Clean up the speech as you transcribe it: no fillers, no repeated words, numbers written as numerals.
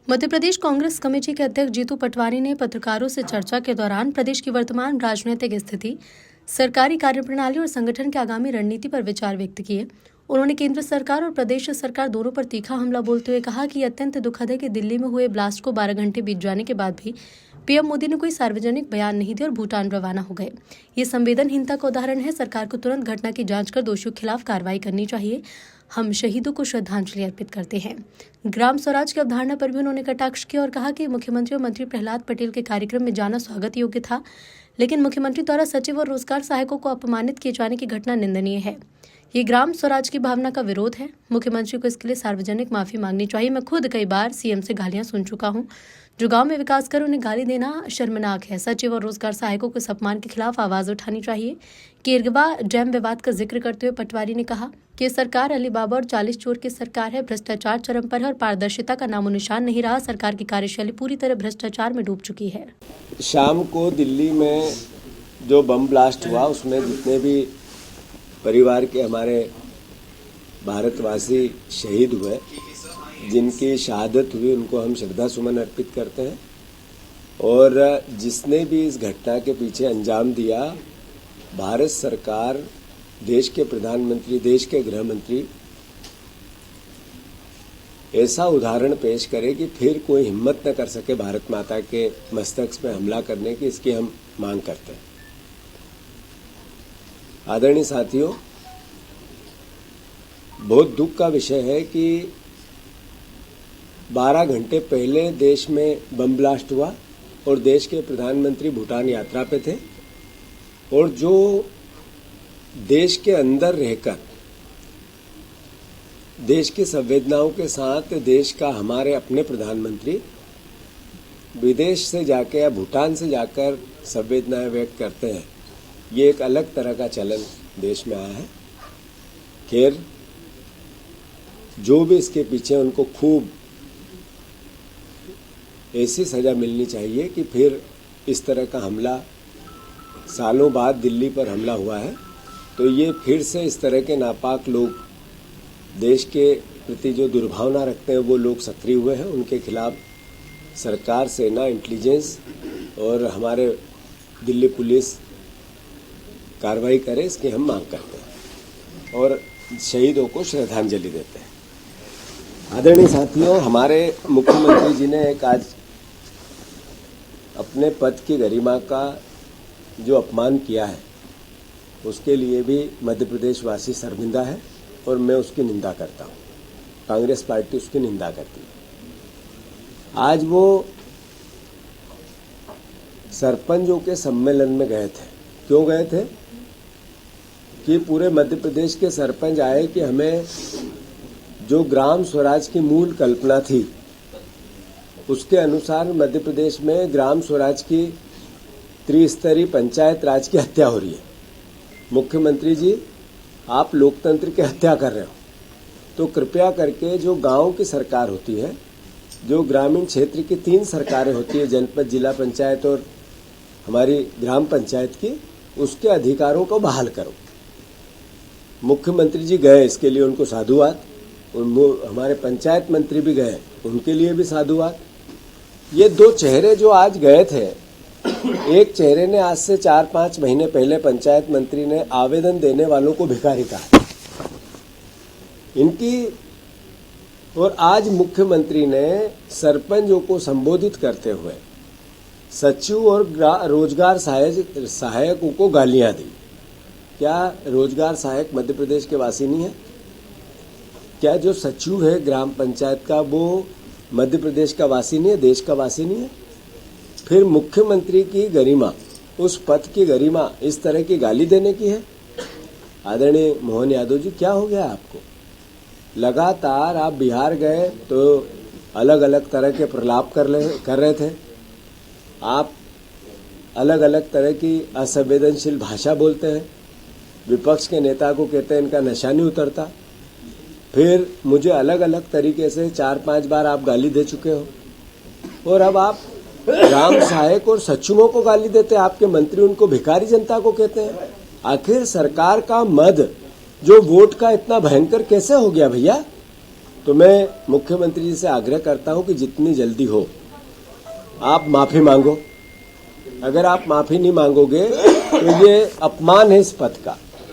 Madhya Pradesh Congress committee के अध्यक्ष जीतू पटवारी ने पत्रकारों से चर्चा के दौरान प्रदेश की वर्तमान राजनीतिक स्थिति, सरकारी कार्यप्रणाली और संगठन की आगामी रणनीति पर विचार व्यक्त किए। उन्होंने केंद्र सरकार और प्रदेश सरकार दोनों पर तीखा हमला बोलते हुए कहा कि अत्यंत दुखद है कि दिल्ली में हुए ब्लास्ट को 12 घंटे बीत जाने के बाद भी पीएम मोदी ने कोई सार्वजनिक बयान नहीं दिया और भूटान रवाना हो गए। ये संवेदनहीनता का उदाहरण है। सरकार को तुरंत घटना की जांच कर दोषियों के खिलाफ कार्रवाई करनी चाहिए। हम शहीदों को श्रद्धांजलि अर्पित करते हैं। ग्राम स्वराज की अवधारणा पर भी उन्होंने कटाक्ष किया और कहा कि मुख्यमंत्री और मंत्री प्रहलाद पटेल के कार्यक्रम में जाना स्वागत योग्य था, लेकिन मुख्यमंत्री द्वारा सचिव और रोजगार सहायकों को अपमानित किए जाने की घटना निंदनीय है। ये ग्राम स्वराज की भावना का विरोध है। मुख्यमंत्री को इसके लिए सार्वजनिक माफी मांगनी चाहिए। मैं खुद कई बार सीएम से गालियां सुन चुका हूं। जो गांव में विकास कर उन्हें गाली देना शर्मनाक है। सचिव और रोजगार सहायकों को इस अपमान के खिलाफ आवाज उठानी चाहिए। केरगवा डैम विवाद का जिक्र करते हुए पटवारी ने कहा कि सरकार अली बाबा और 40 चोर की सरकार है। भ्रष्टाचार चरम पर है और पारदर्शिता का नामो निशान नहीं रहा। सरकार की कार्यशैली पूरी तरह भ्रष्टाचार में डूब चुकी है। शाम को दिल्ली में जो बम ब्लास्ट हुआ उसमें जितने भी परिवार के हमारे भारतवासी शहीद हुए, जिनकी शहादत हुई, उनको हम श्रद्धा सुमन अर्पित करते हैं। और जिसने भी इस घटना के पीछे अंजाम दिया, भारत सरकार, देश के प्रधानमंत्री, देश के गृह मंत्री ऐसा उदाहरण पेश करे कि फिर कोई हिम्मत न कर सके भारत माता के मस्तक पे हमला करने की, इसकी हम मांग करते हैं। आदरणीय साथियों, बहुत दुख का विषय है कि 12 घंटे पहले देश में बम ब्लास्ट हुआ और देश के प्रधानमंत्री भूटान यात्रा पे थे, और जो देश के अंदर रहकर देश की संवेदनाओं के साथ देश का हमारे अपने प्रधानमंत्री विदेश से जाकर या भूटान से जाकर संवेदनाएं व्यक्त करते हैं, ये एक अलग तरह का चलन देश में आया है। खैर, जो भी इसके पीछे, उनको खूब ऐसी सजा मिलनी चाहिए कि फिर इस तरह का हमला, सालों बाद दिल्ली पर हमला हुआ है, तो ये फिर से इस तरह के नापाक लोग, देश के प्रति जो दुर्भावना रखते हैं, वो लोग सक्रिय हुए हैं। उनके खिलाफ सरकार, सेना, इंटेलिजेंस और हमारे दिल्ली पुलिस कार्रवाई करे, इसकी हम मांग करते हैं और शहीदों को श्रद्धांजलि देते हैं। आदरणीय साथियों, हमारे मुख्यमंत्री जी ने एक आज अपने पद की गरिमा का जो अपमान किया है, उसके लिए भी मध्य प्रदेश वासी शर्मिंदा है और मैं उसकी निंदा करता हूँ। कांग्रेस पार्टी उसकी निंदा करती है। आज वो सरपंचों के सम्मेलन में गए थे। क्यों गए थे? कि पूरे मध्य प्रदेश के सरपंच आए कि हमें जो ग्राम स्वराज की मूल कल्पना थी, उसके अनुसार मध्य प्रदेश में ग्राम स्वराज की त्रिस्तरीय पंचायत राज की हत्या हो रही है। मुख्यमंत्री जी, आप लोकतंत्र की हत्या कर रहे हो, तो कृपया करके जो गांव की सरकार होती है, जो ग्रामीण क्षेत्र की 3 सरकारें होती है, जनपद, जिला पंचायत और हमारी ग्राम पंचायत की, उसके अधिकारों को बहाल करो। मुख्यमंत्री जी गए, इसके लिए उनको साधुवाद। हमारे पंचायत मंत्री भी गए, उनके लिए भी साधुवाद। ये 2 चेहरे जो आज गए थे, एक चेहरे ने आज से 4-5 महीने पहले पंचायत मंत्री ने आवेदन देने वालों को भिखारी कहा इनकी, और आज मुख्यमंत्री ने सरपंचों को संबोधित करते हुए सचिव और रोजगार सहायकों को गालियां दी। क्या रोजगार सहायक मध्य प्रदेश के वासी नहीं है? क्या जो सचिव है ग्राम पंचायत का, वो मध्य प्रदेश का वासी नहीं है, देश का वासी नहीं है? फिर मुख्यमंत्री की गरिमा, उस पद की गरिमा इस तरह की गाली देने की है? आदरणीय मोहन यादव जी, क्या हो गया आपको? लगातार आप बिहार गए तो अलग अलग तरह के प्रलाप कर रहे थे। आप अलग अलग तरह की असंवेदनशील भाषा बोलते हैं। विपक्ष के नेता को कहते हैं इनका नशा नहीं उतरता। फिर मुझे अलग अलग तरीके से 4-5 बार आप गाली दे चुके हो, और अब आप ग्राम सहायक और सचिवों को गाली देते हैं। आपके मंत्री उनको भिखारी जनता को कहते हैं। आखिर सरकार का मद जो वोट का इतना भयंकर कैसे हो गया भैया? तो मैं मुख्यमंत्री जी से आग्रह करता हूं कि जितनी जल्दी हो आप माफी मांगो। अगर आप माफी नहीं मांगोगे तो ये अपमान है इस पद का।